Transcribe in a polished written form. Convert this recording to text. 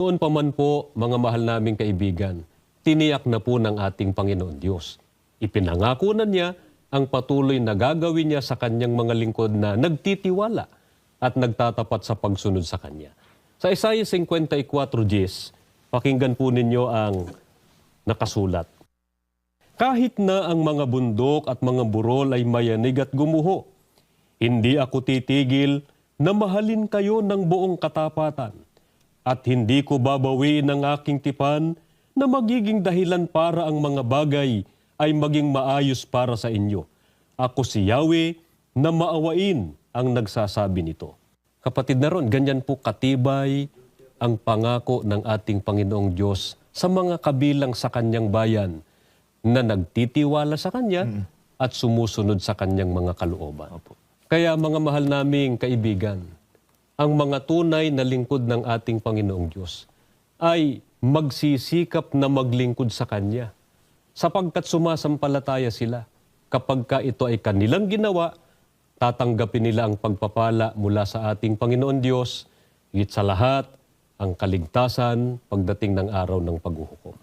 Noon pa man po, mga mahal naming kaibigan, tiniyak na po ng ating Panginoon Diyos. Ipinangako na niya ang patuloy na gagawin niya sa kanyang mga lingkod na nagtitiwala at nagtatapat sa pagsunod sa kanya. Sa Isaiah 54:10, pakinggan po ninyo ang nakasulat. Kahit na ang mga bundok at mga burol ay mayanig at gumuho, hindi ako titigil na mahalin kayo ng buong katapatan at hindi ko babawiin ang aking tipan na magiging dahilan para ang mga bagay ay maging maayos para sa inyo. Ako si Yahweh na maawain ang nagsasabi nito. Kapatid na ron, ganyan po katibay ang pangako ng ating Panginoong Diyos sa mga kabilang sa kanyang bayan na nagtitiwala sa kanya at sumusunod sa kanyang mga kalooban. Kaya mga mahal naming kaibigan, ang mga tunay na lingkod ng ating Panginoong Diyos ay magsisikap na maglingkod sa Kanya sapagkat sumasampalataya sila. Kapag ka ito ay kanilang ginawa, tatanggapin nila ang pagpapala mula sa ating Panginoon Diyos, higit sa lahat, ang kaligtasan pagdating ng araw ng paghuhukom.